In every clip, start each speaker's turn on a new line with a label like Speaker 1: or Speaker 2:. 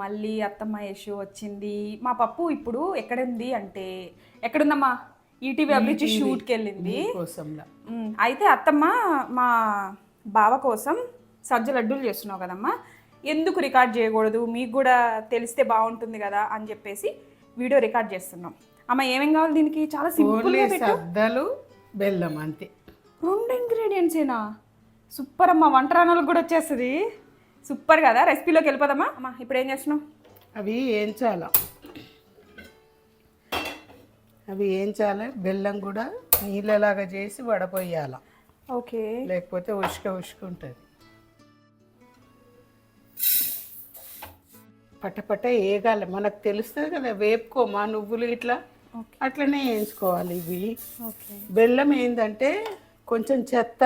Speaker 1: మళ్ళీ అత్తమ్మ యశు వచ్చింది. మా పప్పు ఇప్పుడు ఎక్కడుంది అంటే ఎక్కడుందమ్మా ఈటీవీ అభిరుచి షూట్కి వెళ్ళింది. అయితే అత్తమ్మ మా బావ కోసం సజ్జ లడ్డూలు చేస్తున్నావు కదమ్మా, ఎందుకు రికార్డ్ చేయకూడదు, మీకు కూడా తెలిస్తే బాగుంటుంది కదా అని చెప్పేసి వీడియో రికార్డ్ చేస్తున్నాం. అమ్మ ఏమేం కావాలి దీనికి? చాలా సింపుల్,
Speaker 2: సద్దలు బెల్లం అంతే,
Speaker 1: 2 ఇంగ్రీడియంట్సేనా? సూపర్ అమ్మ, వంట రాణాలకు కూడా వచ్చేస్తుంది. సూపర్ కదా. రెసిపీలోకి వెళ్ళిపోదామా అమ్మ? ఇప్పుడు ఏం చేస్తున్నావు?
Speaker 2: అవి ఏంచాలి, బెల్లం కూడా నీళ్ళలాగా చేసి వడపోయాల.
Speaker 1: ఓకే,
Speaker 2: లేకపోతే ఉష్క ఉంటుంది. పట్టపట్ట ఏగాలి, మనకు తెలుస్తుంది కదా, వేపుకోమా నువ్వులు ఇట్లా అట్లనే వేయించుకోవాలి. ఇవి బెల్లం ఏంటంటే కొంచెం చెత్త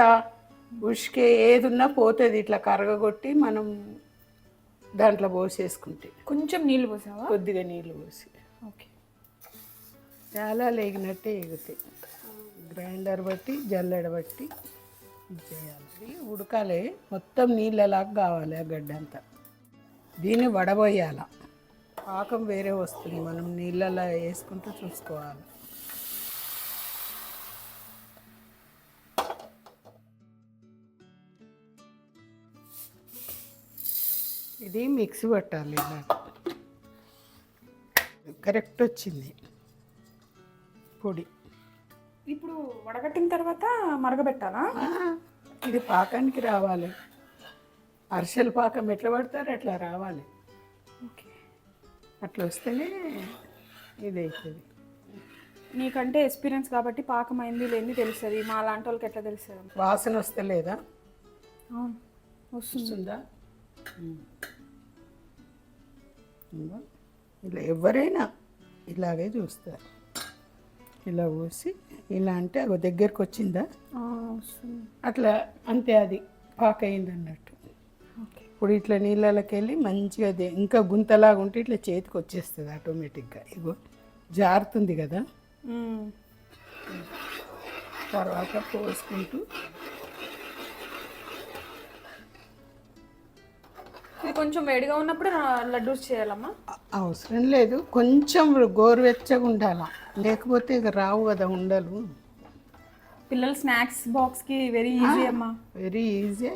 Speaker 2: ఉష్కే ఏదున్నా పోతుంది, ఇట్లా కరగగొట్టి మనం దాంట్లో పోసేసుకుంటే.
Speaker 1: కొంచెం నీళ్ళు పోసావా?
Speaker 2: కొద్దిగా నీళ్ళు పోసి.
Speaker 1: ఓకే,
Speaker 2: చాలా లేగినట్టే ఎగుతాయి. గ్రైండర్ బట్టి జల్లెడ బట్టి చేయాలి. ఉడకాలి, మొత్తం నీళ్ళలాగా కావాలి ఆ గడ్డ అంతా. దీన్ని వడబోయాల. పాకం వేరే వస్తుంది, మనం నీళ్ళలో వేసుకుంటూ చూసుకోవాలి. ఇది మిక్సీ పట్టాలి, ఇలా కరెక్ట్ వచ్చింది పొడి.
Speaker 1: ఇప్పుడు వడగట్టిన తర్వాత మరగబెట్టాలా?
Speaker 2: ఇది పాకానికి రావాలి. అరిసెల పాకం ఎట్లా పడతారు అట్లా రావాలి.
Speaker 1: ఓకే,
Speaker 2: అట్లా వస్తేనే ఇది అవుతుంది.
Speaker 1: నీకంటే ఎక్స్పీరియన్స్ కాబట్టి పాకం అయింది లేని తెలుస్తుంది, మా లాంటి వాళ్ళకి ఎట్లా తెలుస్తుంది?
Speaker 2: వాసన వస్తలేదా?
Speaker 1: వస్తుందా?
Speaker 2: ఇలా ఎవరైనా ఇలాగే చూస్తారు. ఇలా పోసి ఇలా అంటే అగో దగ్గరికి వచ్చిందా అట్లా అంతే, అది పాక అయింది అన్నట్టు. ఇప్పుడు ఇట్లా నీళ్ళకి వెళ్ళి మంచిగా ఇంకా గుంతలాగా ఉంటే ఇట్లా చేతికి వచ్చేస్తుంది ఆటోమేటిక్గా. ఇగో జారుతుంది కదా, తర్వాత పోసుకుంటూ.
Speaker 1: ఇది కొంచెం వేడిగా ఉన్నప్పుడు లడ్డూస్ చేయాలమ్మా?
Speaker 2: అవసరం లేదు, కొంచెం గోరువెచ్చగా ఉండాల, లేకపోతే ఇక రావు కదా ఉండలు.
Speaker 1: పిల్లలు స్నాక్స్ బాక్స్కి వెరీ ఈజీ అమ్మా.
Speaker 2: Very easy.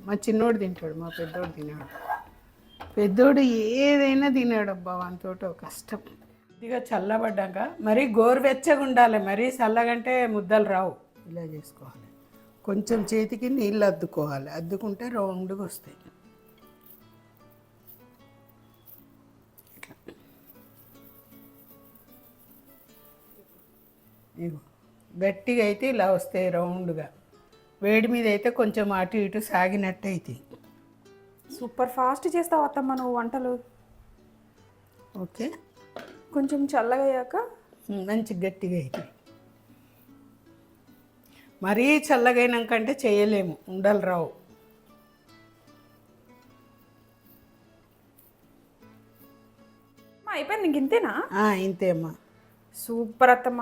Speaker 2: మా చిన్నోడు తింటాడు, మా పెద్దోడు తినాడు. పెద్దోడు ఏదైనా తినాడు అబ్బా, వానితోటి ఒక కష్టం. ఇదిగా చల్లబడ్డాక మరీ గోరువెచ్చగా ఉండాలి, మరీ చల్లగంటే ముద్దలు రావు. ఇలా చేసుకోవాలి, కొంచెం చేతికి నీళ్ళు అద్దుకోవాలి, అద్దుకుంటే రౌండ్గా వస్తాయి. ఇగో గట్టిగా అయితే ఇలా వస్తాయి రౌండ్గా, వేడి మీద అయితే కొంచెం అటు ఇటు సాగినట్టు అవుతాయి.
Speaker 1: సూపర్ ఫాస్ట్ చేస్తావు అత్తమ్మ నువ్వు వంటలు.
Speaker 2: ఓకే,
Speaker 1: కొంచెం చల్లగా అయ్యాక
Speaker 2: మంచి గట్టిగా అవుతాయి. మరీ చల్లగైనాకంటే చేయలేము, ఉండలు రావు.
Speaker 1: అయిపోయింది, ఇంక ఇంతేనా?
Speaker 2: ఇంతే అమ్మా.
Speaker 1: సూపర్ అత్తమ్మ.